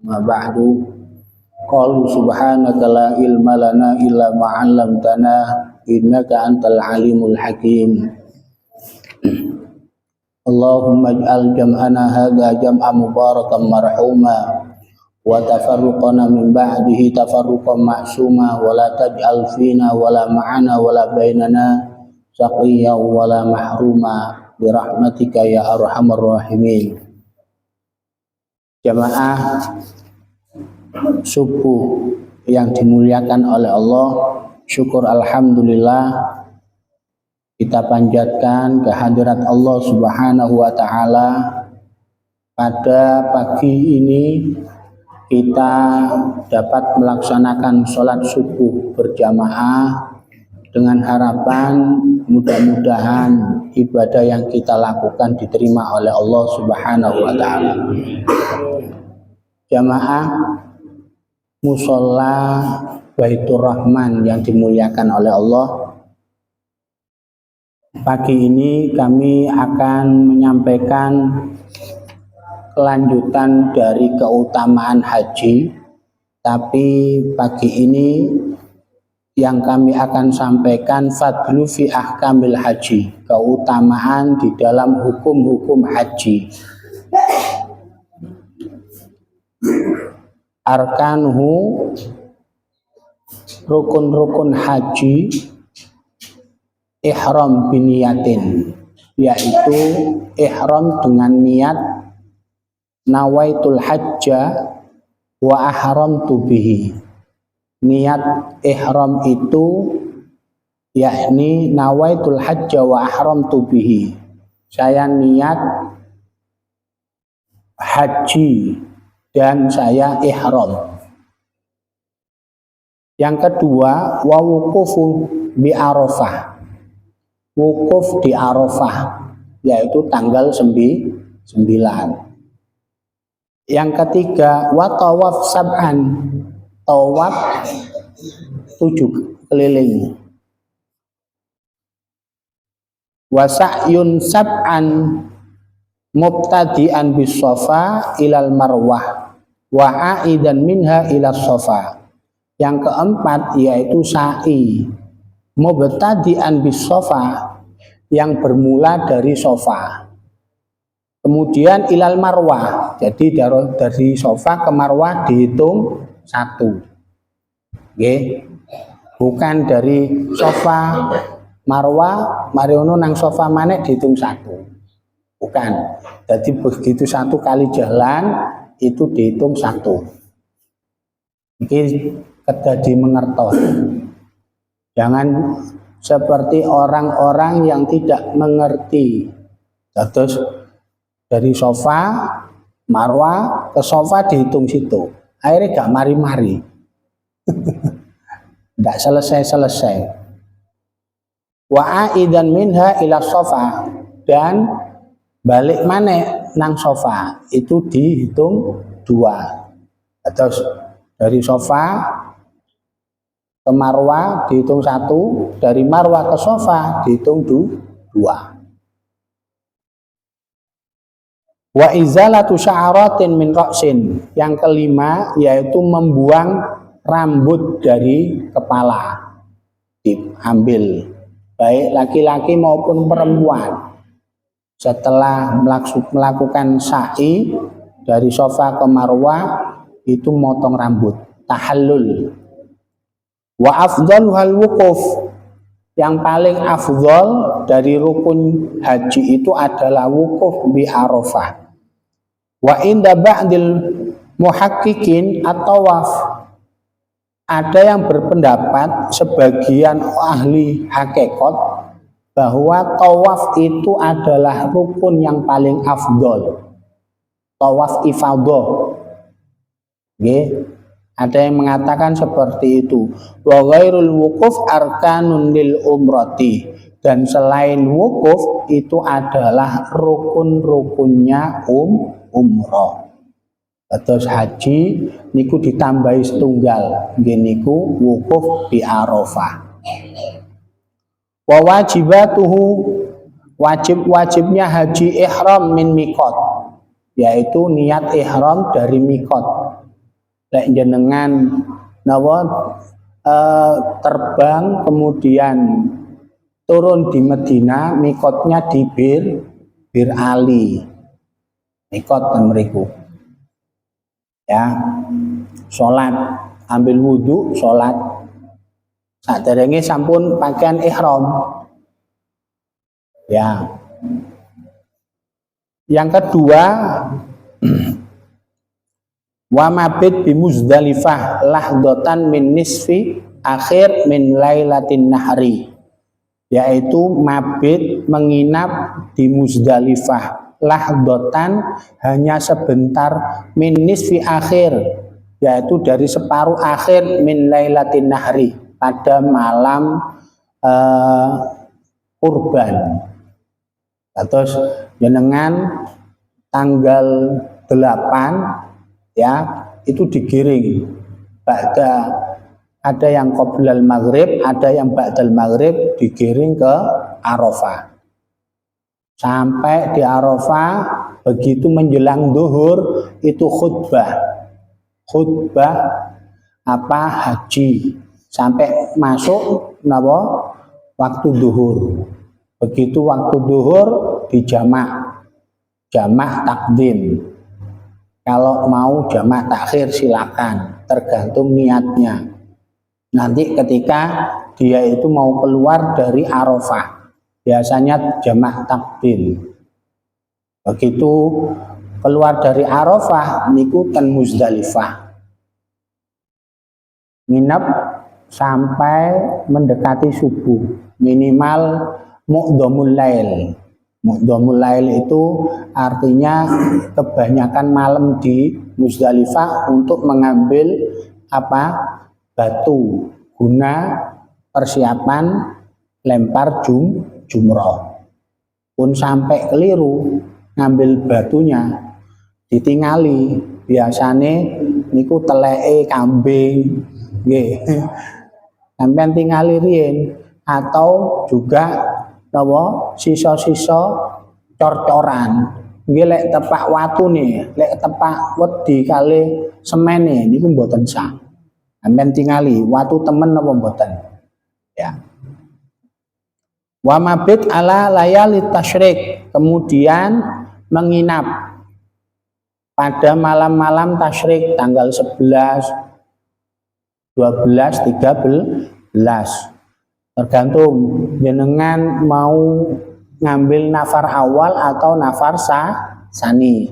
Ma ba'du. Qalu subhanaka la ilma lana illa ma 'allamtana innaka antal alimul hakim. Allahumma ij'al jam'ana hadza jam'an mubarakan marhuma wa tafarruqana min ba'dihi tafarruqan ma'suma wa la taj'al fina wa la ma'ana wa la bainana shaqiyyan wa la mahruma bi rahmatika ya arhamar rahimin. Jamaah subuh yang dimuliakan oleh Allah, syukur alhamdulillah kita panjatkan kehadirat Allah Subhanahu wa taala. Pada pagi ini kita dapat melaksanakan sholat subuh berjamaah dengan harapan mudah-mudahan ibadah yang kita lakukan diterima oleh Allah Subhanahu wa taala. Jamaah musola Baitur Rahman yang dimuliakan oleh Allah, pagi ini kami akan menyampaikan kelanjutan dari keutamaan haji. Tapi pagi ini yang kami akan sampaikan fadlu fi ahkamil haji, keutamaan di dalam hukum-hukum haji. Arkanuhu, rukun-rukun haji, ihram biniyatin, yaitu ihram dengan niat nawaitul hajja wa ahramtu bihi. Niat ihram itu yakni nawaitul hajja wa ahramtu bihi, saya niat haji dan saya ihram. Yang kedua, wa wuqufu bi Arafah, wukuf di Arafah, yaitu tanggal 9. Yang ketiga, wa tawaf sab'an, tawaf 7 keliling. Wa sa'yun sab'an mubtadi'an bis Shafa ilal Marwah wa aidan minha ila Shafa. Yang keempat yaitu sa'i mubtadi'an bis Shafa, yang bermula dari Shafa kemudian ilal Marwah, jadi dari Shafa ke Marwah dihitung 1. Nggih. Bukan dari Shafa Marwah mariono nang Shafa maneh dihitung 1. Bukan. Jadi begitu 1 kali jalan itu dihitung 1. Ini kedadi mengertos. Jangan seperti orang-orang yang tidak mengerti. Terus dari Shafa Marwah ke Shafa dihitung situ. Akhirnya gak mari-mari. Tidak selesai-selesai. Wa aidan minha ila Shafa, dan balik mana nang Shafa itu dihitung 2. Atau dari Shafa ke Marwah dihitung 1, dari Marwah ke Shafa dihitung 2. Wa izalatu sya'aratin min ra'sin, yang kelima yaitu membuang rambut dari kepala, diambil baik laki-laki maupun perempuan. Setelah melakukan sa'i dari Shafa ke Marwah itu motong rambut, tahallul. Wa afdhaluhal wuquf, yang paling afdhal dari rukun haji itu adalah wukuf bi Arafah. Wa inda ba'dil muhaqqiqin at-tawaf, ada yang berpendapat sebagian ahli hakikat bahwa tawaf itu adalah rukun yang paling afdol, tawaf ifadah. Ada yang mengatakan seperti itu. Wa ghairul wukuf arkanun lil umrati, dan selain wukuf itu adalah rukun-rukunnya umrah. Terus haji niku ditambahi setunggal, niku wukuf di Arafah. Wa wajibatuhu, wajib-wajibnya haji ihram min miqat, yaitu niat ihram dari miqat. lek jenengan terbang kemudian turun di Medina, mikotnya di Bir Ali, mikot dan meriku. Ya, sholat, ambil wudhu, sholat. Saderenge sampun pakaian ihram. Ya. Yang kedua, wa mabit bi Muzdalifah lahdatan min nisfi akhir min lailatin nahri, yaitu mabit menginap di Muzdalifah lahdatan hanya sebentar min nisfi akhir, yaitu dari separuh akhir min lailatin nahri, pada malam kurban. Terus jenengan tanggal 8 ya itu digiring, ada yang qoblal maghrib, ada yang ba'dal maghrib, digiring ke Arafah. Sampai di Arafah, begitu menjelang duhur itu khutbah haji sampai masuk waktu duhur. Begitu waktu duhur dijamak takdim. Kalau mau jamak takhir silakan, tergantung niatnya. Nanti ketika dia itu mau keluar dari Arafah, biasanya jamak takdim. Begitu keluar dari Arafah niku ten Muzdalifah, nginep sampai mendekati subuh, minimal muqdhamul lail. Muqdhamul lail itu artinya kebanyakan malam di Muzdalifah untuk mengambil batu guna persiapan lempar jumroh. Pun sampai keliru ngambil batunya ditingali, biasane niku teleke kambing nggih. Sampeyan tingali riyen, atau juga sisa-sisa cor-coran. Nggih lek tepak watune, lek tepak wedi kali semene niku mboten sah. Sampeyan tingali watu temen apa mboten. Ya. Wa mabit ala layali tasyrik, kemudian menginap pada malam-malam tasyrik tanggal 11, 12, 13. Tergantung jenengan mau ngambil nafar awal atau nafar sani.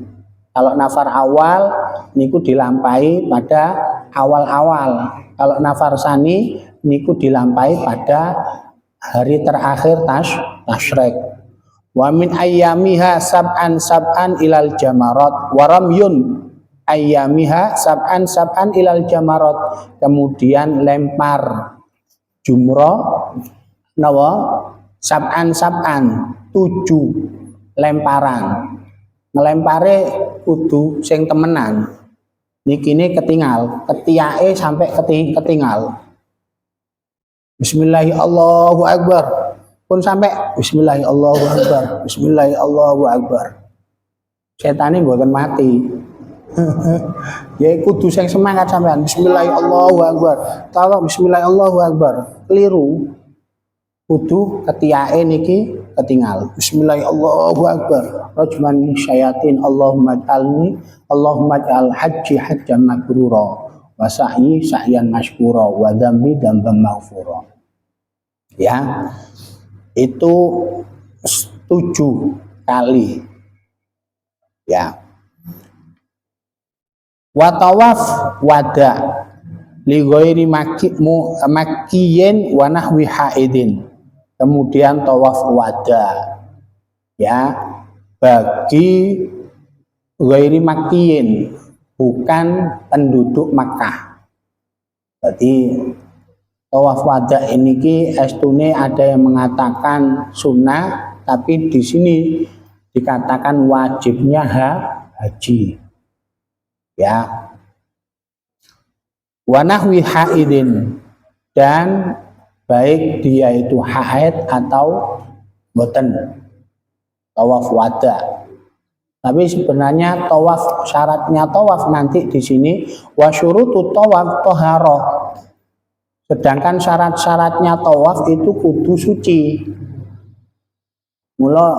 Kalau nafar awal niku dilampahi pada awal-awal. Kalau nafar sani niku dilampahi pada hari terakhir tasyrik. Wa min ayyamiha sab'an ilal jamarat wa ramyun ayyamiha sab'an ilal jamarat. Kemudian lempar jumroh sab'an 7 lemparan. Ngelempare kudu sing temenan. Nikine ketinggal, ketiyake sampai ketinggal. Bismillahirrahmanirrahim, Allahu Akbar. Pun sampai Bismillahirrahmanirrahim, Allahu Akbar. Bismillahirrahmanirrahim, Allahu Akbar. Setane mboten mati. Ya kudu sing semangat sampean. Bismillahirrahmanirrahim, Allahu Akbar. Kalau Bismillahirrahmanirrahim, Allahu Akbar keliru, kudu ketiyake niki ketinggal. Bismillahirrahmanirrahim, Allahu Akbar. Rajman syayatin, Allahumma ij'al haji hajjan mabrura wa sa'yi sa'yan mashkura wa dzambi dzamban maghfura. Ya. Itu 7 kali. Ya. Wa tawaf wada li ghairi makkiyin wa nahwi haidin. Kemudian tawaf wada ya bagi ghairi makkiyin, bukan penduduk Makkah. Berarti tawaf wada ini estune ada yang mengatakan sunnah, tapi di sini dikatakan wajibnya haji. Ya, wa nahwi haidin, dan baik dia itu haid atau boten, tawaf wada. Tapi sebenarnya tawaf, syaratnya tawaf nanti di sini wasyurutu tawaf toharoh. Sedangkan syarat-syaratnya tawaf itu kudu suci. Mula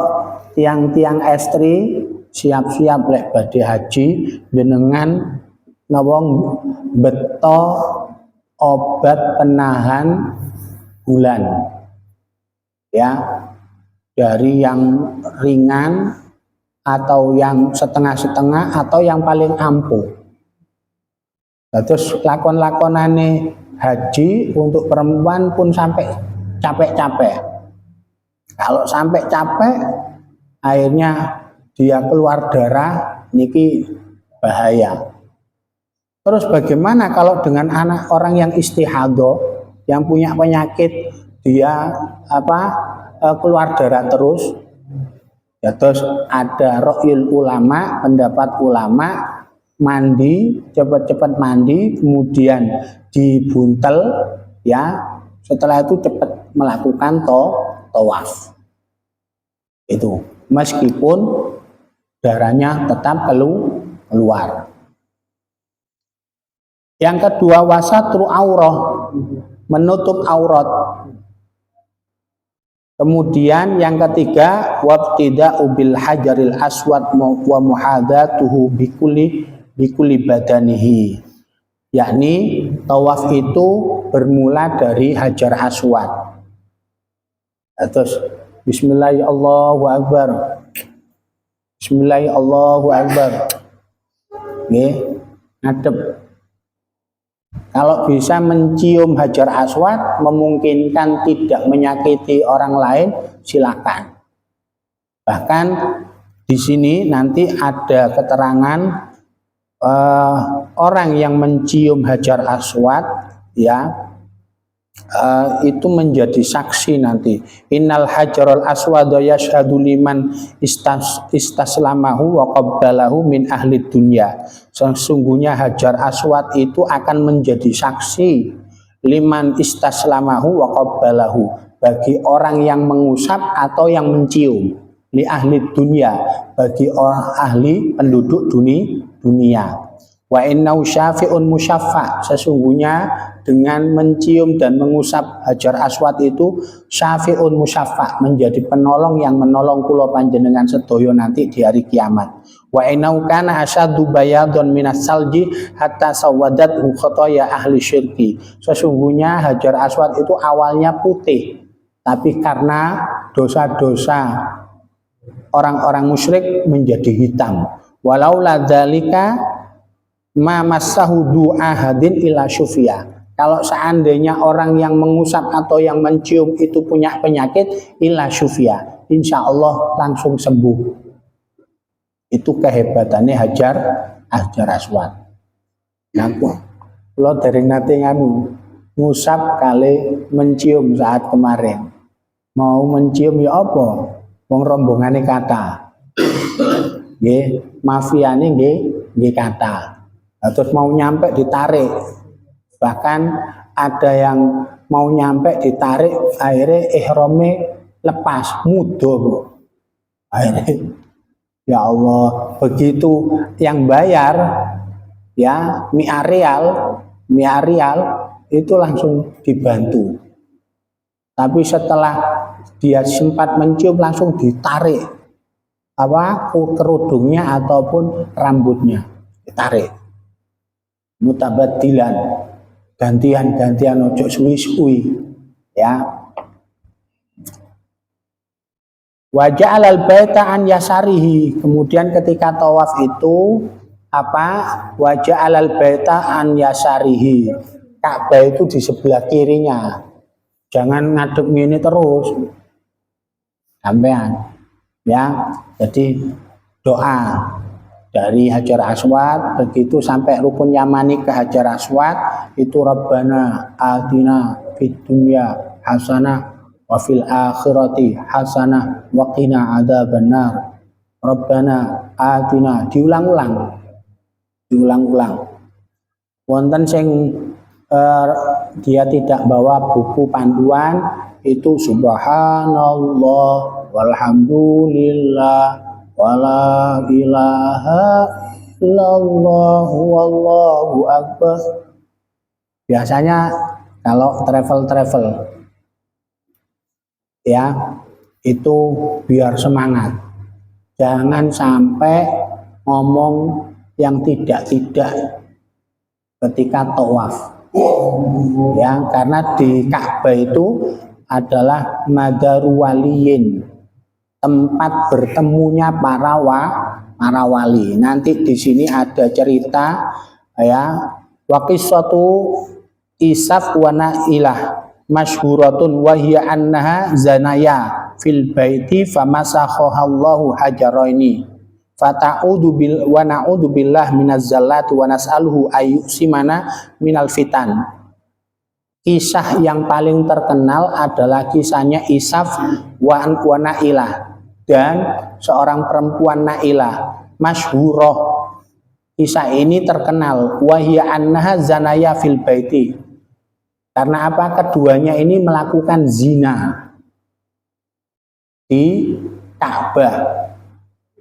tiang-tiang estri siap-siap lek badhe haji dengan nawang beto obat penahan bulan. Ya, dari yang ringan atau yang setengah-setengah atau yang paling ampuh. Terus lakon-lakonane haji untuk perempuan pun sampai capek-capek. Kalau sampai capek, akhirnya dia keluar darah, niki bahaya. Terus bagaimana kalau dengan anak orang yang istihadah, yang punya penyakit dia keluar darah terus? Ya, terus ada ra'yul ulama, pendapat ulama, mandi, cepat-cepat mandi, kemudian dibuntel, ya, setelah itu cepat melakukan tawaf. Itu, meskipun darahnya tetap keluar. Yang kedua, wasatru aurah, menutup aurat. Kemudian yang ketiga, wabtida'u bil hajaril aswad wa muhadatuhu bikuli badanihi. Yakni tawaf itu bermula dari hajar aswad. Terus bismillahirrahmanirrahim, Allahu akbar. Bismillahirrahmanirrahim, Allahu akbar. Nggih, ngadep. Kalau bisa mencium hajar aswad, memungkinkan tidak menyakiti orang lain, silakan. Bahkan di sini nanti ada keterangan orang yang mencium hajar aswad, ya, itu menjadi saksi nanti. Innal hajarul aswad yashhadu liman istaslamahu wa qabbalahu min ahli dunya. Sesungguhnya hajar aswad itu akan menjadi saksi liman istaslamahu wa qabbalahu, bagi orang yang mengusap atau yang mencium, li ahli dunya, bagi orang ahli penduduk dunia. Wa innahu syafi'un musyaffa, sesungguhnya dengan mencium dan mengusap hajar aswad itu syafi'un musyaffa, menjadi penolong yang menolong kula panjenengan sedaya nanti di hari kiamat. Wa innahu kana asyaddu bayadun minas salji hatta sawadat khotoya ahli syirki, sesungguhnya hajar aswad itu awalnya putih, tapi karena dosa-dosa orang-orang musyrik menjadi hitam. Walau la dzalika ma massahu du'ahadin ila syufia, kalau seandainya orang yang mengusap atau yang mencium itu punya penyakit, ila syufia, insya Allah langsung sembuh. Itu kehebatannya hajar aswad. Nah, kalau dari nanti ngusap kali mencium saat kemarin, mau mencium ya apa? Wong rombongane kata, nggih, mafiane nggih kata. Terus mau nyampe ditarik, bahkan ada yang mau nyampe ditarik, akhirnya ihrame lepas, mudah. Akhirnya, ya Allah, begitu yang bayar, ya mi'arial itu langsung dibantu. Tapi setelah dia sempat mencium, langsung ditarik kerudungnya ataupun rambutnya, ditarik. Mutabadilan, gantian ojo suwi-suwi, ya. Wa ja'alal baita an yasarihi, kemudian ketika tawaf itu wa ja'alal baita an yasarihi, Ka'bah itu di sebelah kirinya, jangan ngadep gini terus sampean, ya. Jadi doa dari hajar aswad begitu sampai rukun yamani ke hajar aswad itu Rabbana atina fid dunya hasanah wa fil akhirati hasanah wa qina adzabannar. Rabbana atina, diulang-ulang. Wonten sing dia tidak bawa buku panduan, itu subhanallah walhamdulillah wala ilaha illallah wallahu akbar. Biasanya kalau travel ya itu biar semangat, jangan sampai ngomong yang tidak ketika tawaf ya, karena di Ka'bah itu adalah madaru waliyin, tempat bertemunya para wali. Nanti di sini ada cerita ya, waqissatu Isaf wa Nailah masyhuratun wa hiya annaha zanaya fil baiti famasakhallahu hajaraini fata'udu bil wa na'udzu billah minaz zallati wa nas'aluhu ayyusimana minal fitan. Kisah yang paling terkenal adalah kisahnya Isaf wa Nailah dan seorang perempuan Nailah, masyhurah. Kisah ini terkenal, wa hiya annaha zanaya fil baiti. Karena apa? Keduanya ini melakukan zina di Ka'bah.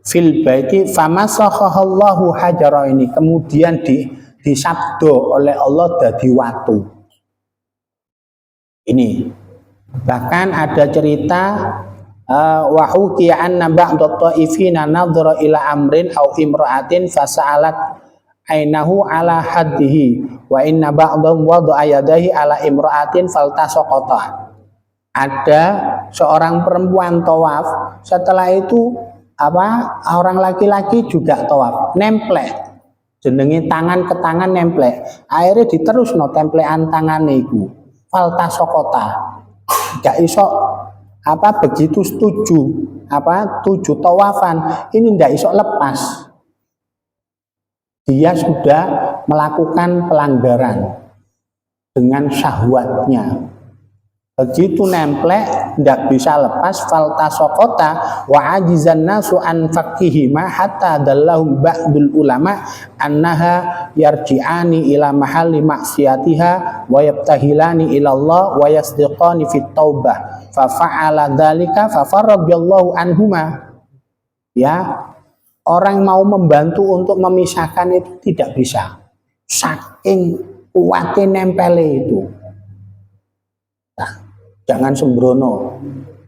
Fil baiti famasakhallahu hajara ini, kemudian disabdo oleh Allah dadi watu. Ini bahkan ada cerita wa hukiya anna ba'd ta'ifina nadhara ila amrin aw imra'atin fasa'alat ainahu ala haddihi wa inna ba'dhum wada'a yadahi ala imra'atin faltasaqata. Ada seorang perempuan tawaf, setelah itu orang laki-laki juga tawaf, nemplek jenenge tangan ke tangan nemplek, akhirnya diterusno templekan tangane iku faltasaqata, gak iso begitu tujuh tawafan ini ndak iso lepas, dia sudah melakukan pelanggaran dengan syahwatnya. Begitu nemplek ndak bisa lepas, faltasaqata wa ajizan nasu an faqihima hatta dallahum ba'dul ulama annaha yarji'ani ila mahalli maksiatiha wa yabtahilani ila Allah wa yasdiqani fit taubah fa fa'ala dzalika fa faradallahu anhuma. Ya, orang mau membantu untuk memisahkan itu tidak bisa, saking kuatnya nempelnya itu. Nah, jangan sembrono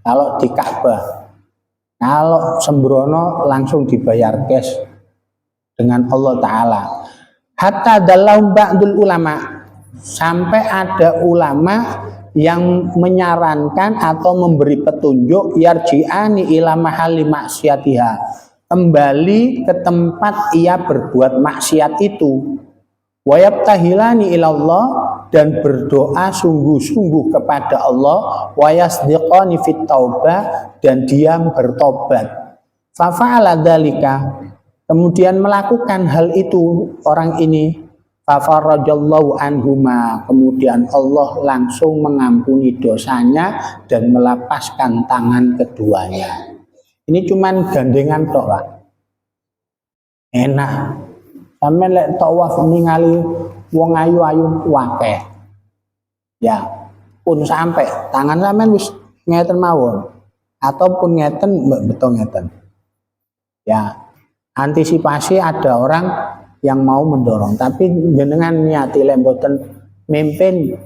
kalau di Ka'bah. Kalau sembrono langsung dibayar cash dengan Allah Ta'ala. Hatta dalam ba'dul ulama, sampai ada ulama yang menyarankan atau memberi petunjuk yarji'ani ila mahalli maksiatiha, kembali ke tempat ia berbuat maksiat itu, wa yabtahilani ilallah, dan berdoa sungguh-sungguh kepada Allah, wa yasdiqani fit taubah, dan diam bertobat. Fa fa'ala dzalika, kemudian melakukan hal itu orang ini, fa farajallahu anhuma, kemudian Allah langsung mengampuni dosanya dan melepaskan tangan keduanya. Ini cuman gandengan tok, Pak. Enak. Sampe lek tawaf ningali wong ayu-ayu wakeh. Ya, pun sampai tangan sampean wis ngeten mawon ataupun ngeten beto ngeten. Ya, antisipasi ada orang yang mau mendorong, tapi jenengan niati lek mboten mimpin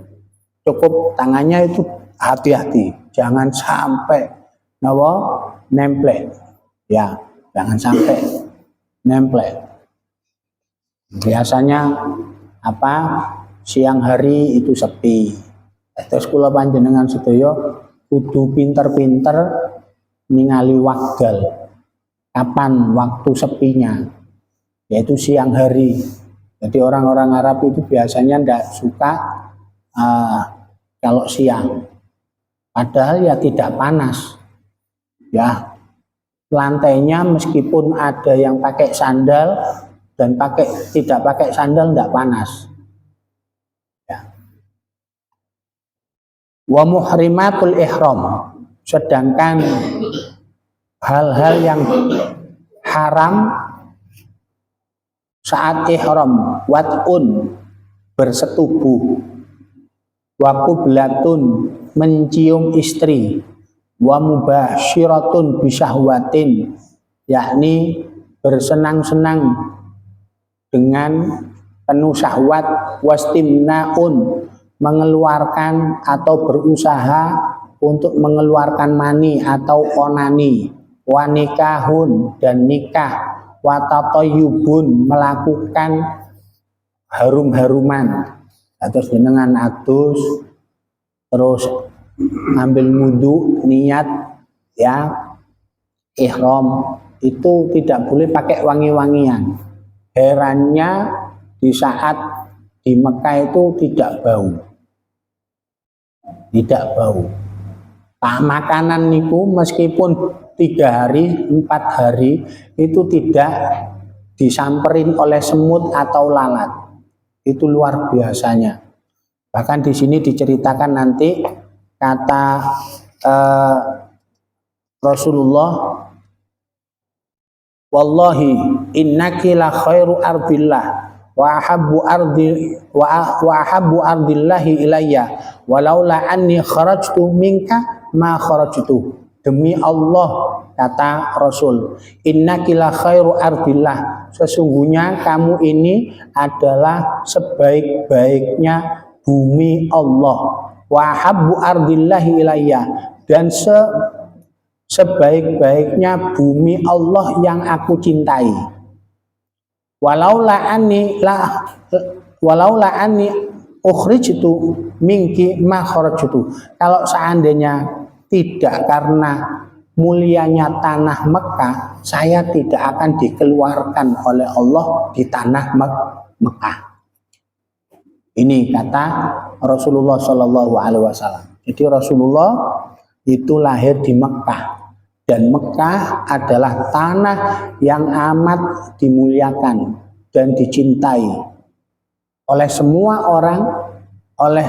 cukup tangannya itu hati-hati, jangan sampai nemplek. Ya, jangan sampai nemplek. Biasanya siang hari itu sepi. Terus kula panjenengan sedaya kudu pinter-pinter ningali wekdal. Kapan waktu sepinya? Yaitu siang hari. Jadi orang-orang Arab itu biasanya tidak suka kalau siang. Padahal ya tidak panas. Ya, lantainya meskipun ada yang pakai sandal dan tidak pakai sandal tidak panas. Ya. Wa muhrimatul ihram, sedangkan hal-hal yang haram saat ihram, wat'un, bersetubuh, wa qublatun, mencium istri, wa mubasyiratun bisyahwatin, yakni bersenang-senang dengan penuh syahwat, wastimnaun, mengeluarkan atau berusaha untuk mengeluarkan mani atau onani, wanikahun dan nikah, watatoyubun melakukan harum-haruman, terus dengan adus, terus ngambil wudu, niat ya ihram, itu tidak boleh pakai wangi-wangian. Herannya di saat di Mekah itu tidak bau, Pak makanan niku meskipun 3 hari 4 hari itu tidak disamperin oleh semut atau lalat, itu luar biasanya. Bahkan di sini diceritakan nanti kata Rasulullah, wallahi innaki la khairu ardillah wa ahabbu ardillahi ilayya walaula anni kharajtu minka ma kharajtu. Demi Allah, kata Rasul, innaki la khairu ardillah, sesungguhnya kamu ini adalah sebaik-baiknya bumi Allah, wa ahabbu ardillahi ilayya, dan sebaik-baiknya bumi Allah yang aku cintai. Walaula anni ukhrijtu minki ma kharajtu. Kalau seandainya tidak karena mulianya tanah Mekah, saya tidak akan dikeluarkan oleh Allah di tanah Mekah. Ini kata Rasulullah Shallallahu Alaihi Wasallam. Jadi Rasulullah itu lahir di Mekah, dan Mekah adalah tanah yang amat dimuliakan dan dicintai oleh semua orang, oleh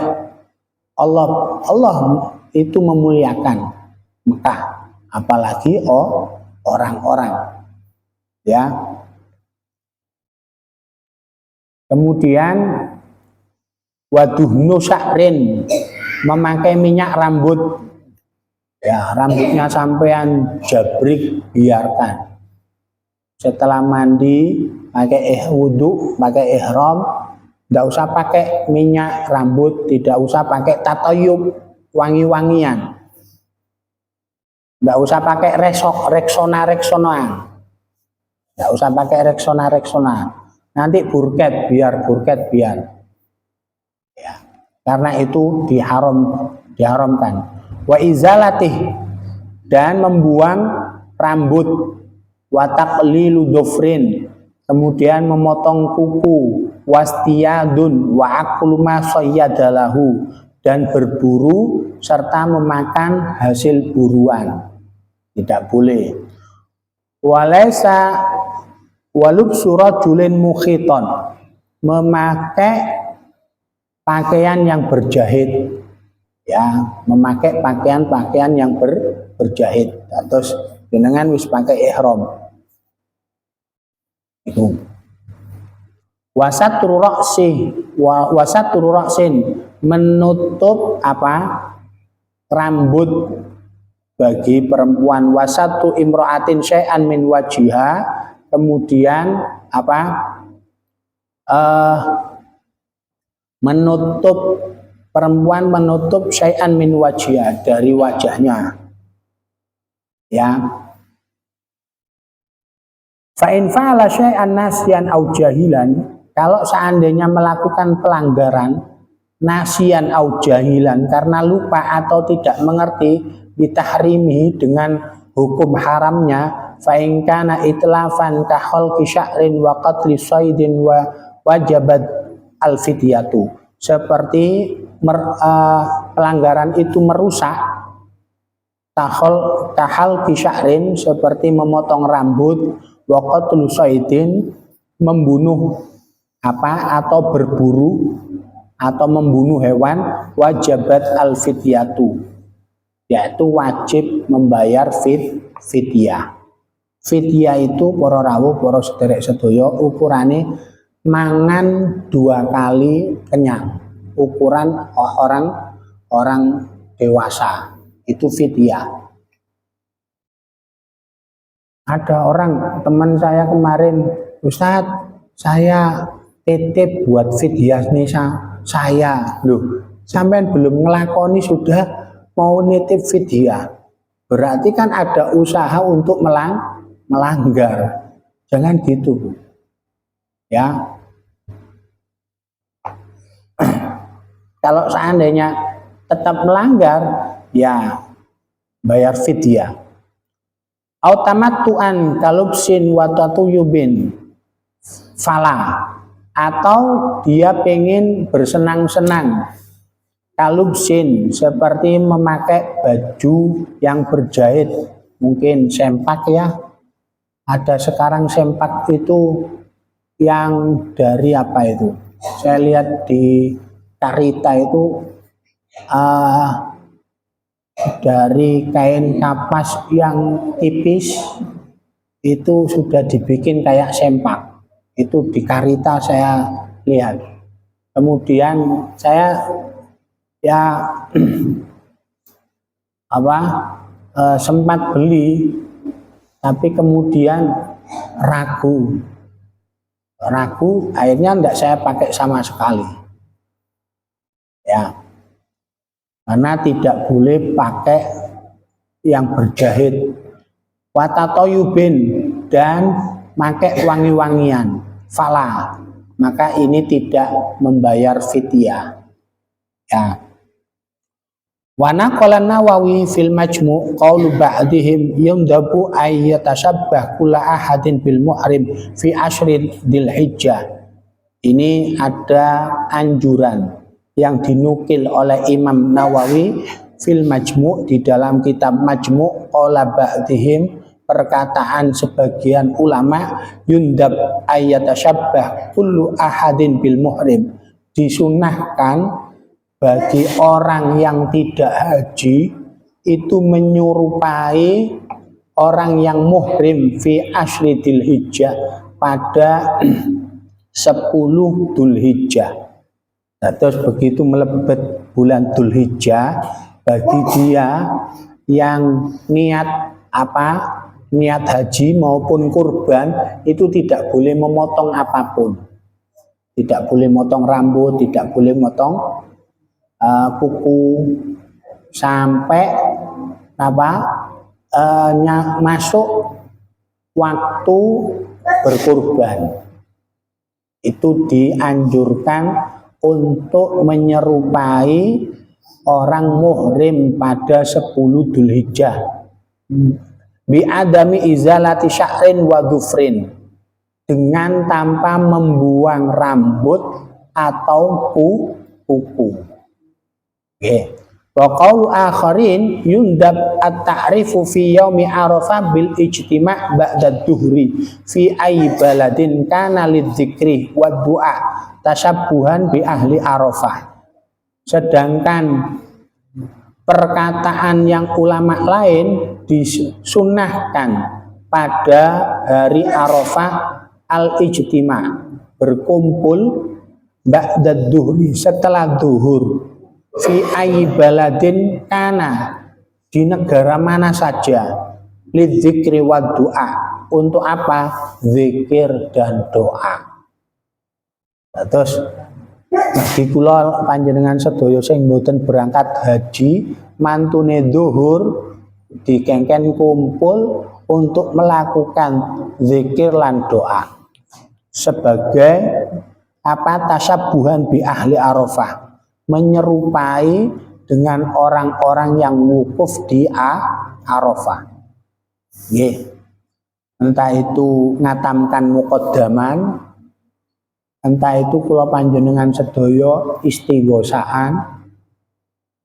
Allah. Allah itu memuliakan Mekah, apalagi orang-orang ya. Kemudian waduhnu sya'rin, memakai minyak rambut. Ya, rambutnya sampean jabrik, biarkan. Setelah mandi, pakai wudu, pakai ihram, tidak usah pakai minyak rambut, tidak usah pakai tatoyub, wangi-wangian. Tidak usah pakai reksona-reksonan. Tidak usah pakai reksona-reksonan. Nanti burket biar. Ya, karena itu diharamkan. Wa izalatih, dan membuang rambut, wa taqlilu dhufrin, kemudian memotong kuku, wastiyadun wa aklu ma sayyadalahu, dan berburu serta memakan hasil buruan, tidak boleh. Walaysa walubsu rajulin mukhiton, memakai pakaian yang berjahit, ya, memakai pakaian yang berjahit, terus dengan wis pakai ihram itu. Wasatru ra'sin, menutup rambut bagi perempuan. Wasatu imra'atin syai'an min wajiha, kemudian perempuan menutup syai'an min wajhiha, dari wajahnya. Ya. Fa in fa'ala syai'an nasyan au jahilan, kalau seandainya melakukan pelanggaran nasyan au jahilan, karena lupa atau tidak mengerti, bitahrimihi, dengan hukum haramnya, fa in kana itlafan ka khalqi sya'rin wa qatli saydin wa wajabat al-fidyatu, seperti pelanggaran itu merusak, tahal kisya'rin, seperti memotong rambut, waqatul saidin, membunuh atau berburu atau membunuh hewan, wajabat al-fidyatu, yaitu wajib membayar fidyah. Fidyah itu para rawuh, para sederek sedaya, ukurane mangan 2 kali kenyang. Ukuran orang dewasa itu fidyah. Ada orang teman saya kemarin, Ustadz, saya titip buat fidyah nih saya. Loh, sampean belum ngelakoni sudah mau nitip fidyah. Berarti kan ada usaha untuk melanggar. Jangan gitu. Ya. Kalau seandainya tetap melanggar, ya bayar fidyah. Autamatuan kalubsin watatuyubin fala, atau dia pengen bersenang-senang kalubsin seperti memakai baju yang berjahit, mungkin sempak ya. Ada sekarang sempak itu yang dari apa itu? Saya lihat di Karita itu dari kain kapas yang tipis itu sudah dibikin kayak sempak. Itu di Karita saya lihat. Kemudian saya ya sempat beli, tapi kemudian ragu, akhirnya tidak saya pakai sama sekali. Ya, karena tidak boleh pakai yang berjahit. Watatoyubin, dan pakai wangi-wangian, fala, maka ini tidak membayar fidyah. Ya. Wa naqala Nawawi fil Majmu' qaulu ba'dihim yundabu ay yatashabbah kulla ahadin bil muhrim fi ashri Dzulhijjah. Ini ada anjuran yang dinukil oleh Imam Nawawi fil Majmu', di dalam kitab Majmu', qala ba'dihim, perkataan sebagian ulama, yundab ayyatasyabbah kullu ahadin bil muhrim, disunahkan bagi orang yang tidak haji itu menyerupai orang yang muhrim fi asyri Dzulhijjah, pada 10 Dzulhijjah. Nah, terus begitu melebet bulan Dzulhijjah, bagi dia yang niat niat haji maupun kurban, itu tidak boleh memotong apapun, tidak boleh motong rambut, tidak boleh motong kuku, sampai masuk waktu berkurban. Itu dianjurkan untuk menyerupai orang muhrim pada 10 Dzulhijjah, bi adami izalati sya'rin wa dhufrin, dengan tanpa membuang rambut atau kuku. Oke. Wa qaulu akharin yundab at-ta'rifu fi yaumi Arafah bil ijtima' ba'da dhuhri fi ayyi baladin kana lidzikri wa du'a tashabbuhan bi ahli Arafah. Sedangkan perkataan yang ulama lain disunahkan pada hari Arafah al-ijtima', berkumpul ba'da dhuhri, setelah zuhur, fi ayyi baladin kana, di negara mana saja, lidzikri wa du'a, untuk apa? Zikir dan doa. Terus bagi kula panjenengan sedaya sing mboten berangkat haji, mantune zuhur dikengken kumpul untuk melakukan zikir lan doa sebagai tasyabuhan bi ahli Arafah, menyerupai dengan orang-orang yang wukuf di Arafah. Nggih. Entah itu ngatamkan muqaddaman, entah itu kula panjenengan sedaya istighosaan,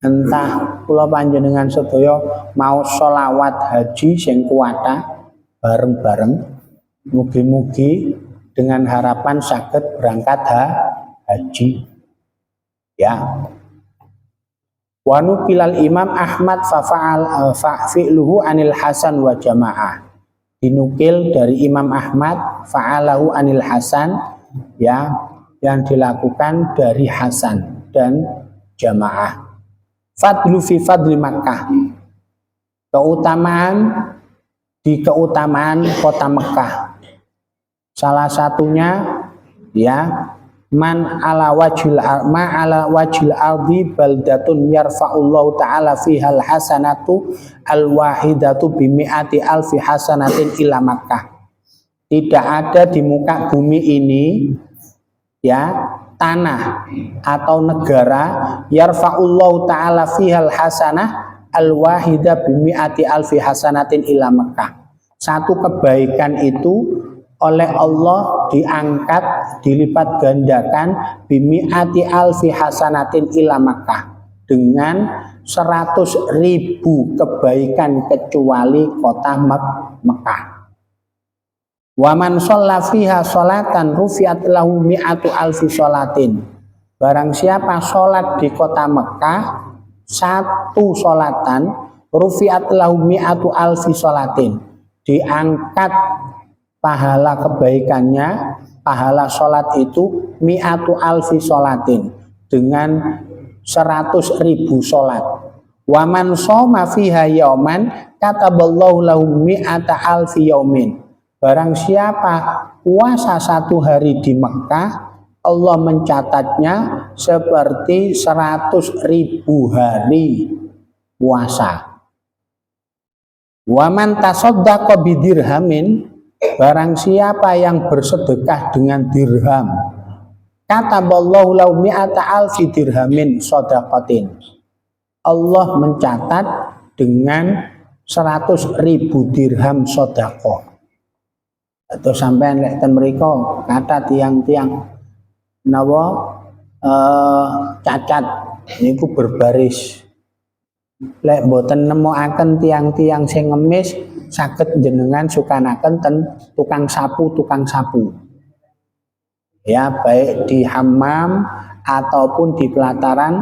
entah kula panjenengan sedaya mau sholawat haji sing kuwata bareng-bareng, mugi-mugi dengan harapan saged berangkat haji. Ya. Wa nukilal Imam Ahmad fa'fi'luhu anil Hasan wa jamaah. Dinukil dari Imam Ahmad fa'alahu anil Hasan, ya, yang dilakukan dari Hasan dan jamaah. Fadlu fi fadli Makkah. Keutamaan di keutamaan kota Mekah. Salah satunya ya man ala wajhil ardi baldatun yarfa'ullahu ta'ala fihal hasanatu al-wahidatu bimi'ati alfi hasanatin ila Makkah. Tidak ada di muka bumi ini ya tanah atau negara yarfa'ullahu ta'ala fihal hasanah al-wahida bimi'ati alfi hasanatin ila Makkah. Satu kebaikan itu oleh Allah diangkat, dilipat gandakan bimi'ati alfi hasanatin ila Makkah dengan 100.000 kebaikan kecuali kota Mekah. Wa man shalla fiha sholatan rufi'at lahu mi'atu alfi sholatin. Barang siapa sholat di kota Mekah satu sholatan rufi'at lahu mi'atu alfi sholatin, diangkat pahala kebaikannya, pahala sholat itu mi'atu alfi sholatin dengan 100.000 sholat. Wa man shoma fiha yauman kataballahu lahu mi'ata alfi yaumin. Barang siapa puasa satu hari di Mekah, Allah mencatatnya seperti 100.000 hari puasa. Wa man tasaddaqa bidirhamin, barang siapa yang bersedekah dengan dirham, kataballahu lahu mi'ata alfi dirhamin shadaqatin. Allah mencatat dengan 100.000 dirham sedekah. Atau sampai lek ten mriko kata tiang-tiang nawa cacat niku berbaris. Lek boten nemokaken tiang-tiang sing ngemis saged jenengan sukanaken ten tukang sapu. Ya, baik di hammam ataupun di pelataran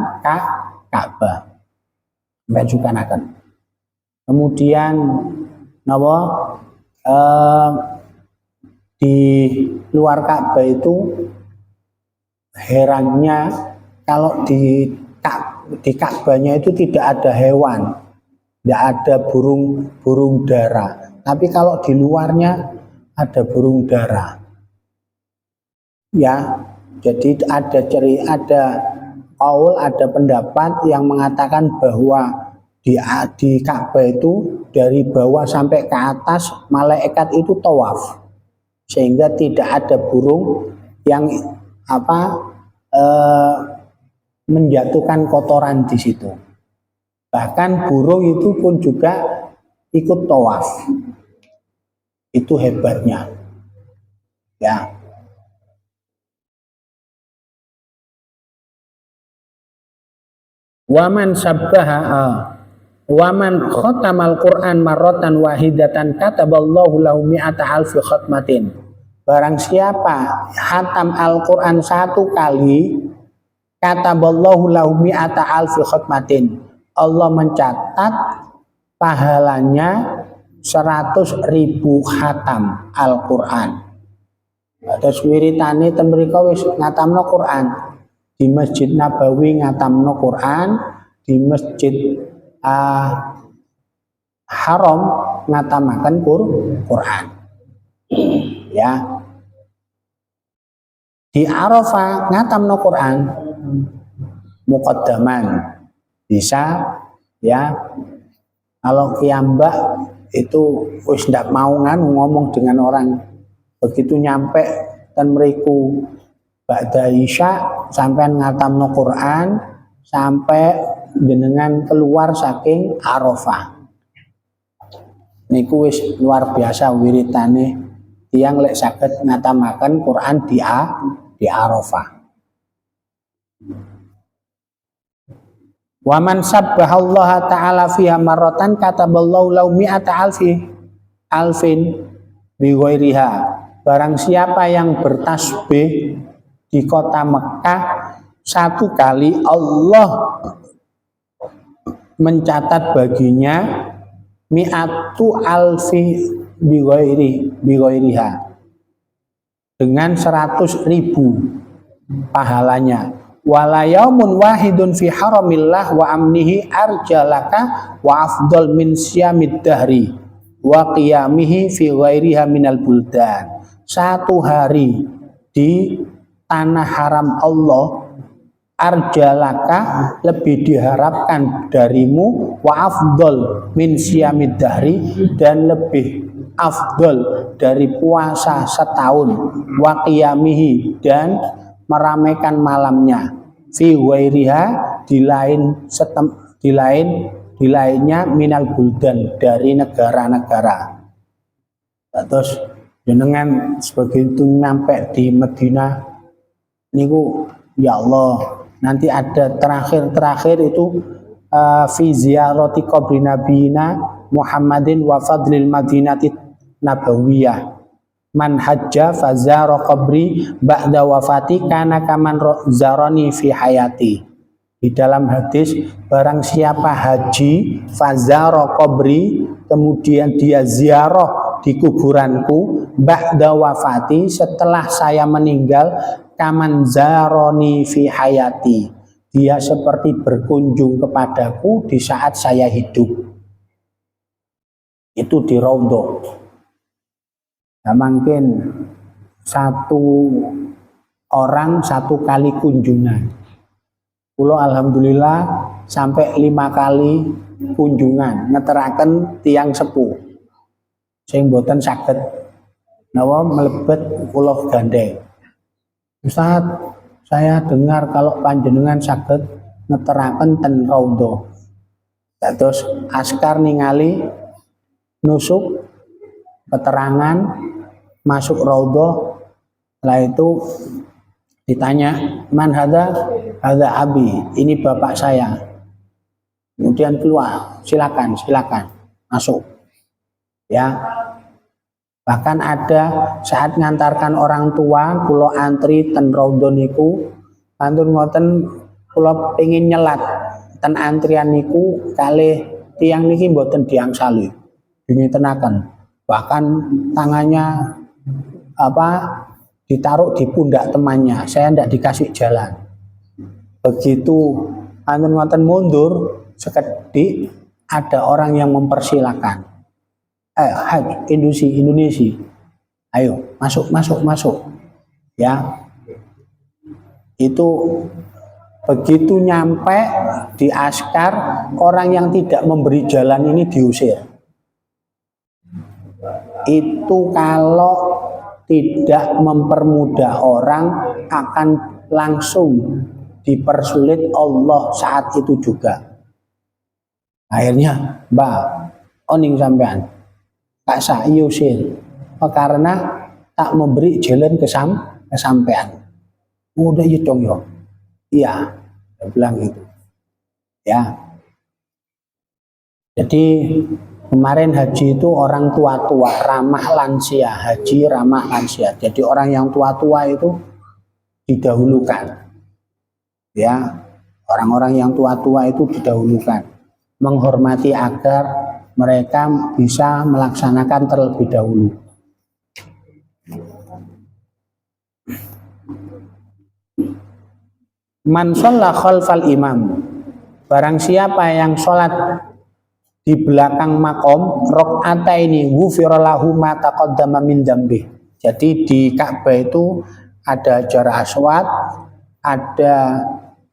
Ka'bah. Mbak sukanaken. Kemudian napa di luar Ka'bah itu herannya kalau di Ka'bahnya itu tidak ada hewan, tidak ada burung dara, tapi kalau di luarnya ada burung dara. Ya, jadi ada qaul, ada pendapat yang mengatakan bahwa di Ka'bah itu dari bawah sampai ke atas malaikat itu tawaf, sehingga tidak ada burung yang menjatuhkan kotoran di situ. Bahkan burung itu pun juga ikut tawaf. Itu hebatnya. Ya. Waman sabbaha waman khatamal Qur'an marratan wahidatan kataballahu lahu mi'ata alfi khatmatin. Barang siapa hatam Al-Qur'an satu kali, kataballahu lahu mi'ata alfi khatmatin. Allah mencatat pahalanya 100.000 khatam Al-Qur'an. Terus wiritane ten mriko wis ngatamno Qur'an. Di Masjid Nabawi ngatamno Quran, di Masjid Haram ngatamaken Quran. Ya. Di Arafah ngatamno Quran muqaddaman. Bisa ya. Kalau kiambak itu wis ndak mau ngomong dengan orang, begitu nyampe ten mriku ba'da isya sampai ngatamno Quran sampai jenengan keluar saking Arafah. Niku wis luar biasa wiritane tiyang lek saged ngatamaken Quran di Arafah. Wa man sabbahallaha ta'ala fiha marratan kataballahu lahu mi'ata alfin bi ghairiha. Barang siapa yang bertasbih di kota Mekah satu kali, Allah mencatat baginya mi'atu alfi bighairiha dengan 100.000 pahalanya. Wala yaumun wahidun fi haramillah wa amnihi arjalaka wa afdal min syamid dahri. wa qiyamihi fi ghairiha minal buldan. 1 hari di tanah haram Allah arjalaka lebih diharapkan darimu wa afdol min siyamid dahri dan lebih afdol dari puasa setahun wa qiyamihi dan meramaikan malamnya fi ghairiha di lainnya minal buldan dari negara-negara. Terus jenengan sebagai itu nyampe di Madinah niku ya Allah nanti ada terakhir itu fi ziyarati qabri nabiyina Muhammadin wa fadlil madinati nabawiyah man hajja fazara qabri ba'da wafati kana kaman zarani fi hayati. Di dalam hadis barang siapa haji fazara qabri kemudian dia ziarah di kuburanku ba'da wafati setelah saya meninggal kaman zaroni fi hayati dia seperti berkunjung kepadaku di saat saya hidup. Itu di Raudhah. Nah, mungkin 1 orang 1 kali kunjungan. Kulo alhamdulillah sampai 5 kali kunjungan ngeteraken tiang sepuh sing boten saged nawa mlebet kula gandeng. Ustaz, saya dengar kalau panjenengan saged ngeteraken ten Raudhah. Terus askar ningali nusuk keterangan masuk Raudhah. Setelah itu ditanya, man hadza abi, ini bapak saya. Kemudian keluar, silakan masuk. Ya. Bahkan ada saat ngantarkan orang tua, kulo antri ten Raudhah niku, antun ngoten kulo pengin nyelat ten antrian niku kalih tiang niki mboten diangsali, dingetenaken. Bahkan tangannya ditaruh di pundak temannya, saya ndak dikasih jalan. Begitu antun ngoten mundur sekedik ada orang yang mempersilakan. Indonesia, ayo masuk, ya. Itu begitu nyampe di askar, orang yang tidak memberi jalan ini diusir. Itu kalau tidak mempermudah orang akan langsung dipersulit Allah saat itu juga. Akhirnya, Mbak, oning sampean Kak Sa'i usir karena tak memberi jalan kesampaian. Udah ya dong yo. Iya, dia bilang gitu. Ya. Jadi kemarin haji itu orang tua-tua, ramah lansia, haji ramah lansia. Jadi orang yang tua-tua itu didahulukan. Ya, orang-orang yang tua-tua itu didahulukan. Menghormati agar mereka bisa melaksanakan terlebih dahulu. Man shalla khalfal imam, barang siapa yang sholat di belakang makom rakaataini ghufira lahu ma taqaddama min dzambi. Jadi di Ka'bah itu ada Hajar Aswad, ada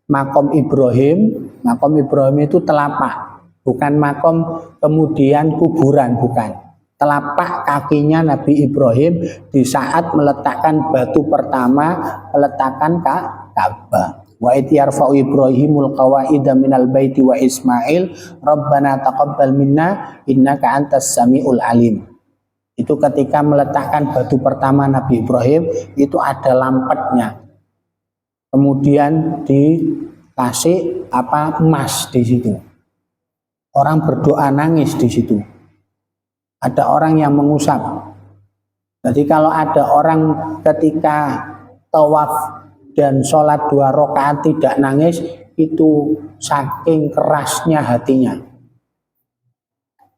makom Ibrahim. Makom Ibrahim itu telapak, bukan makom kemudian kuburan, bukan. Telapak kakinya Nabi Ibrahim di saat meletakkan batu pertama, meletakkan Ka'bah. Wa ityarfa'u Ibrahimul qawaida minal baiti wa Ismail Rabbana taqabbal minna innaka antas samiul alim. Itu ketika meletakkan batu pertama Nabi Ibrahim itu ada lampetnya. Kemudian dikasih emas di situ. Orang berdoa nangis di situ. Ada orang yang mengusap. Jadi kalau ada orang ketika tawaf dan sholat 2 rakaat tidak nangis, itu saking kerasnya hatinya.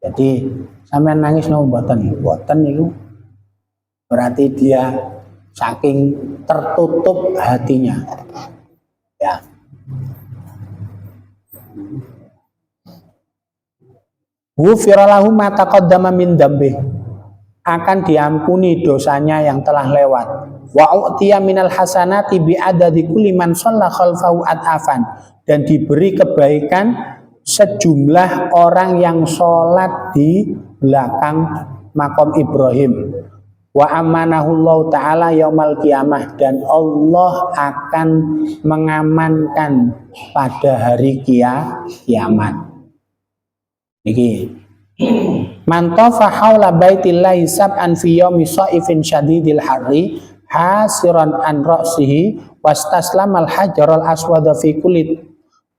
Jadi sampai nangis no mboten itu berarti dia saking tertutup hatinya. Ya. ghufira lahu ma taqaddama min dzambih, akan diampuni dosanya yang telah lewat. Wa u'tiya minal hasanati bi adadi kulli man shalla khalfahu at'afan, dan diberi kebaikan sejumlah orang yang sholat di belakang makom Ibrahim. Wa amanahullahu ta'ala yaumal qiyamah, dan Allah akan mengamankan pada hari kiamat. Iki man tafa haula baitillahi sab'an fi yaumi sha'ifin syadidil harri hasiran an ra'sihi wastaslamal hajarul aswada fi kulli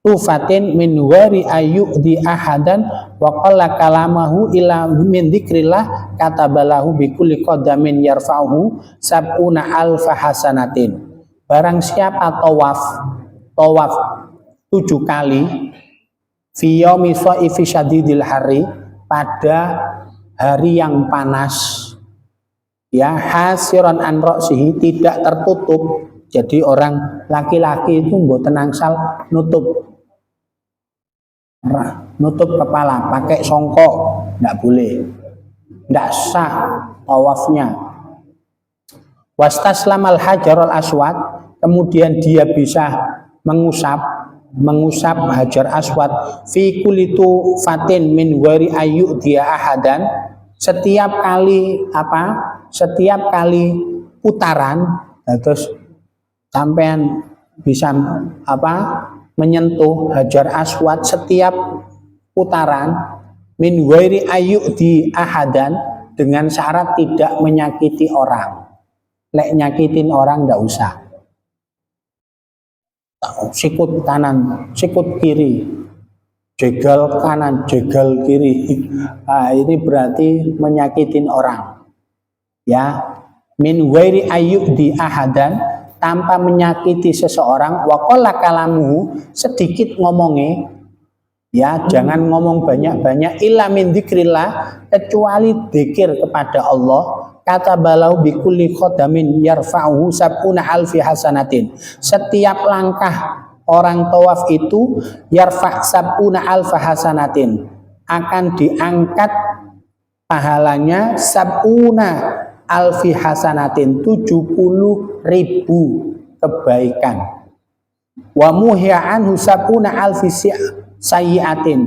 tufatin min wari ayyudi ahadan wa qalla kalamahu ila min dzikrillah katabalahu bi kulli qadamin yarfa'uhu sab'una alfa hasanatin. Barang siapa tawaf 7 kali fi yaumi shaifi syadidil hari, pada hari yang panas, ya, hasiran an ra'sihi, tidak tertutup. Jadi orang laki-laki itu mboten angsal nutup kepala pakai songkok, enggak boleh, enggak sah tawafnya. Wastaslamal hajarul aswad, kemudian dia bisa mengusap hajar aswad fi kulitu fatin min wari ayu dia ahadan, setiap kali putaran, terus sampean bisa menyentuh hajar aswad setiap putaran min wari ayu di ahadan, dengan syarat tidak menyakiti orang. Lek nyakitin orang ndak usah. Sikut kanan, sikut kiri, jegal kanan, jegal kiri. Nah, ini berarti menyakitin orang. Ya, min wairi ayyub di ahadan, tanpa menyakiti seseorang. Wa qalla kalamuhu, sedikit ngomongnya. Ya, jangan ngomong banyak-banyak. Illa min dzikrillah, kecuali dzikir kepada Allah. Kata balau bikulli khodamin yarfa'uhu sab'una alfi hasanatin. Setiap langkah orang tawaf itu yarfa' sab'una alfa hasanatin, akan diangkat pahalanya sab'una alfi hasanatin, 70.000 kebaikan. Wa muhya anhu sab'una alfi sayyi'atin,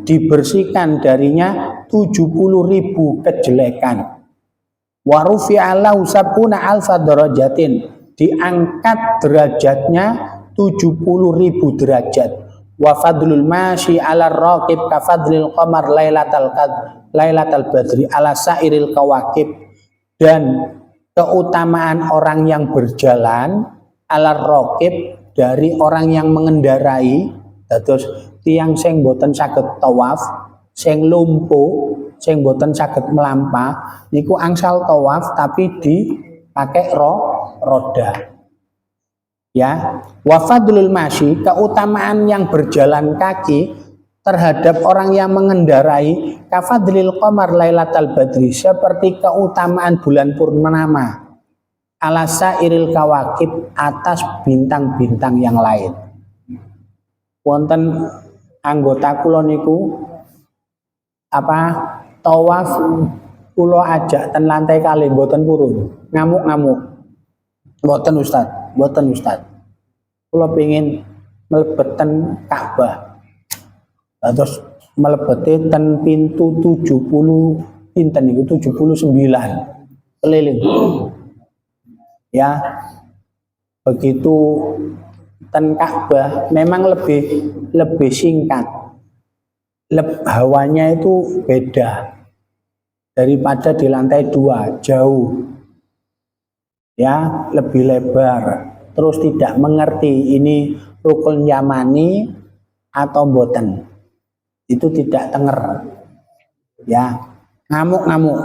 dibersihkan darinya 70.000 kejelekan. Wa rufi'allahu sab'una alfa darajatin, diangkat derajatnya 70.000 derajat. Wa fadlul masyi 'ala raqib ka fadlil qamar lailatal badri ala sairil kawakib, dan keutamaan orang yang berjalan 'ala raqib, dari orang yang mengendarai. Terus tiang sing boten saged tawaf, sing lumpuh, sing boten saged melampah, niku angsal tawaf tapi dipakai roda. Ya, wa fadlul masyi, keutamaan yang berjalan kaki terhadap orang yang mengendarai, kafadlil qamar lailatal badri, seperti keutamaan bulan purnama, ala sairil kawakib, atas bintang-bintang yang lain. Wonten anggota kula niku tawaf kula ajak ten lantai kali mboten purun, ngamuk-ngamuk. Mboten Ustaz. Kula pengin mlebet ten Ka'bah. Terus mlebete ten pintu 70 pinten niku 79 keliling. Ya. Begitu ten Ka'bah memang lebih singkat. Hawanya itu beda daripada di lantai 2, jauh. Ya, lebih lebar. Terus tidak mengerti ini rukun yamani atau boten. Itu tidak tenger. Ya, ngamuk-ngamuk.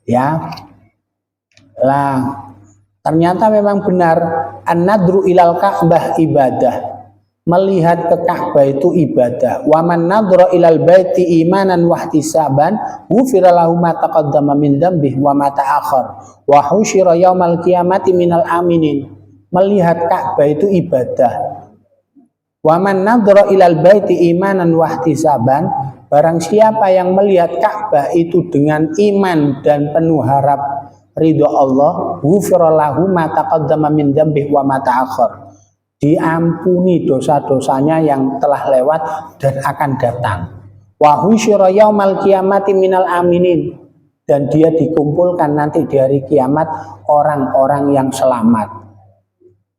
Ya. Lah, ternyata memang benar an-nadru ilal Ka'bah ibadah. Melihat ke Ka'bah itu ibadah. Wa man nadhara ilal baiti imanan wa ihtisaban ghufira lahu ma taqaddama min dzambihi wa ma ta'akhkhar wa husyira yaumal qiyamati minal aminin. Melihat Ka'bah itu ibadah. Wa man nadhara ilal baiti imanan wa ihtisaban, barang siapa yang melihat Ka'bah itu dengan iman dan penuh harap ridho Allah, ghufira lahu ma taqaddama min dzambihi wa ma ta'akhkhar. Diampuni dosa-dosanya yang telah lewat dan akan datang. Wa husyira yaumal qiyamati minal aminin, dan dia dikumpulkan nanti di hari kiamat orang-orang yang selamat.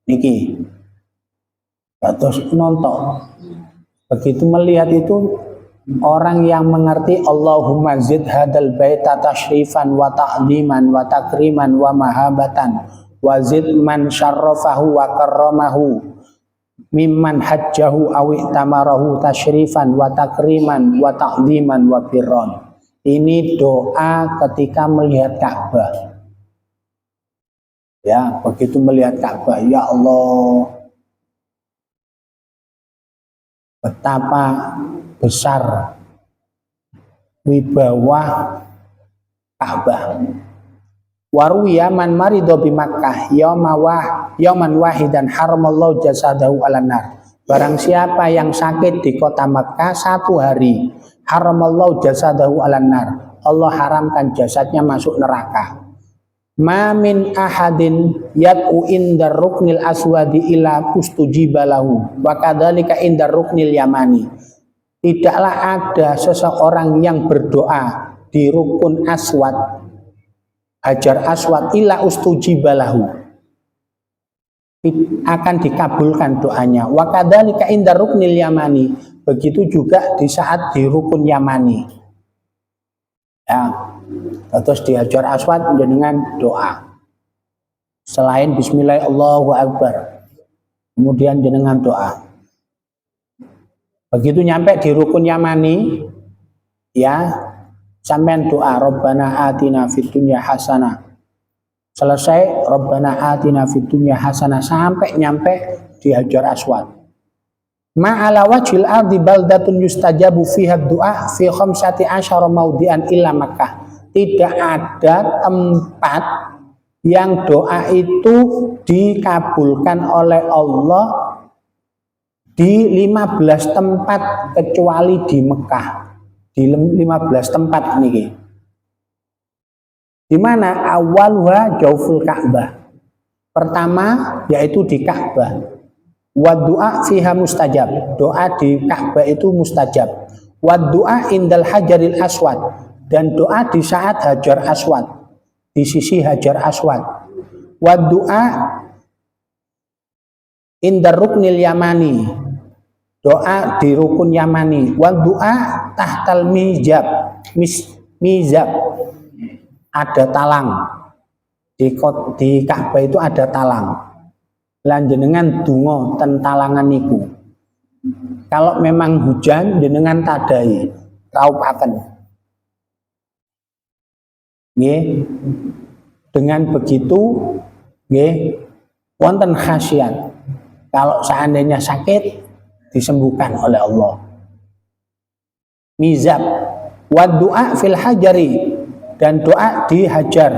Niki terus nonton. Begitu melihat itu, orang yang mengerti Allahumma zid hadal baita tashrifan wa ta'ziman wa takriman wa mahabatan wa zid man syarrafahu wa karramahu mimman hajjahu awi tamarahu tashrifan wa takriman wa ta'ziman wa birron. Ini doa ketika melihat Ka'bah. Ya, begitu melihat Ka'bah, ya Allah, betapa besar wibawa Ka'bah. Waruya man marido bi Makkah yauman wahidan haramallahu jasadahu alan nar. Barang siapa yang sakit di kota Makkah satu hari, haramallahu jasadahu alan nar, Allah haramkan jasadnya masuk neraka. Ma min ahadin yad'u indar ruknil aswadi ila ustujiba lahu wa kadzalika indar ruknil yamani. Tidaklah ada seseorang yang berdoa di rukun aswad, Hajar Aswad, ila ustujiba lahu, akan dikabulkan doanya. Wa kadzalika indar ruknil yamani, begitu juga di saat di rukun Yamani. Ya. Terus di Hajar Aswad dengan doa selain Bismillah Allahu Akbar, kemudian dengan doa. Begitu nyampe di rukun Yamani, ya, sampean doa Rabbana atina fid dunya hasanah. Selesai Rabbana atina fid dunya hasanah sampai nyampe di Hajar Aswad. Ma'ala wajhil ardi baldatun yustajabu fiha du'a fi 15 maudhi'an illa Makkah. Tidak ada tempat yang doa itu dikabulkan oleh Allah di 15 tempat kecuali di Mekah. Di 15 tempat ini. Di mana awalnya jauful Ka'bah. Pertama yaitu di Ka'bah. Wa du'a fiha mustajab. Doa di Ka'bah itu mustajab. Wa du'a indal hajaril aswad. Dan doa di saat Hajar Aswad, di sisi Hajar Aswad. Wa du'a indar ruknil yamani, doa di rukun Yamani. Wa du'a tahtal mizab, mizab, ada talang. Di Ka'bah itu ada talang. Lan jenengan donga ten talangan niku. Kalau memang hujan jenengan tadai, raupaken. Nggih. Dengan begitu nggih wonten khasiat. Kalau seandainya sakit disembuhkan oleh Allah. Mizab wa du'a fil hajari, dan doa di Hajar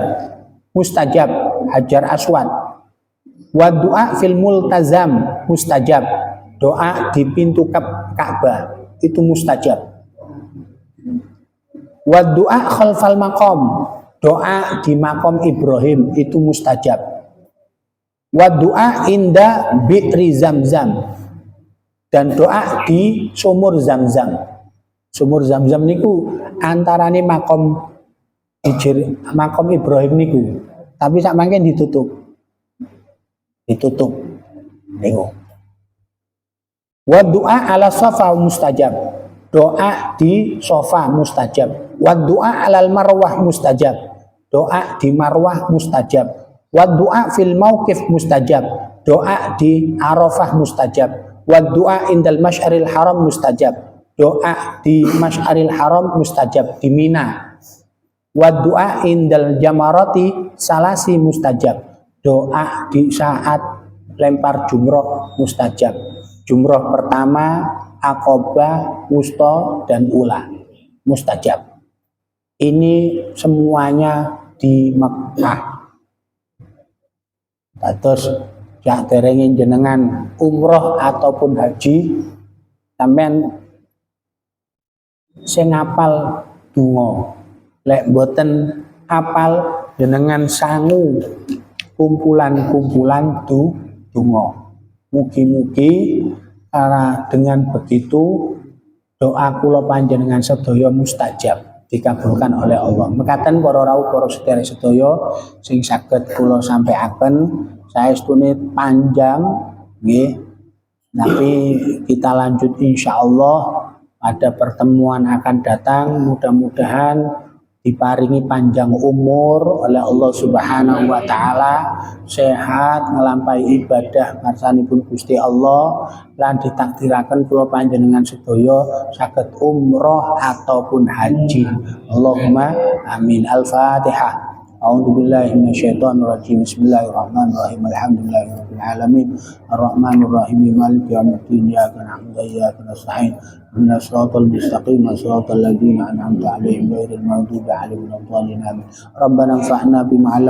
mustajab, Hajar Aswad. Wa du'a fil multazam mustajab, doa di pintu Ka'bah itu mustajab. Wa du'a khalfal maqam, doa di makom Ibrahim itu mustajab. Wa du'a inda bi'ri Zamzam, dan doa di sumur Zamzam. Sumur Zamzam niku antarane makom Ibrahim niku, tapi sak mangke ditutup. Ditutup niku. Wa du'a ala Safa mustajab, doa di Safa mustajab. Wa du'a alal Marwah mustajab, doa di Marwah mustajab. Wa du'a fil mauqif mustajab, doa di Arafah mustajab. Wa du'a indal Masy'aril Haram mustajab, doa di Masy'aril Haram mustajab di Mina. Wa du'a indal Jamarati Salasi mustajab, doa di saat lempar jumroh mustajab. Jumroh pertama, Aqabah, Wusta, dan Ula mustajab. Ini semuanya di Mekah. Terus sak derenge jenengan umroh ataupun haji sampean sing apal donga. Lek mboten apal jenengan sangu kumpulan-kumpulan donga. Mugi-mugi dengan begitu doa kula panjenengan sedaya mustajab dikabulkan oleh Allah. Mekaten para rawuh para sedherek sedaya sing saged kula sampaikan saestune panjang nggih. Tapi kita lanjut insyaallah pada pertemuan akan datang, mudah-mudahan diparingi panjang umur oleh Allah Subhanahu wa taala, sehat nglampahi ibadah ngarsanipun Gusti Allah lan ditakdiraken kula panjenengan sedaya saged umroh ataupun haji. Allahumma amin. Al-Fatihah. A'udzu billahi minasyaitonir rajim. Bismillahirrahmanirrahim. Alhamdulillahirabbil alamin. Arrahmanir rahim. Maliki yaumiddin. Iyyaka na'budu wa iyyaka nasta'in. Ihdinas siratal mustaqim. Shiratal ladzina an'amta 'alaihim ghairil maghdubi 'alaihim waladdallin. Rabbana anfa'na bima 'allamtana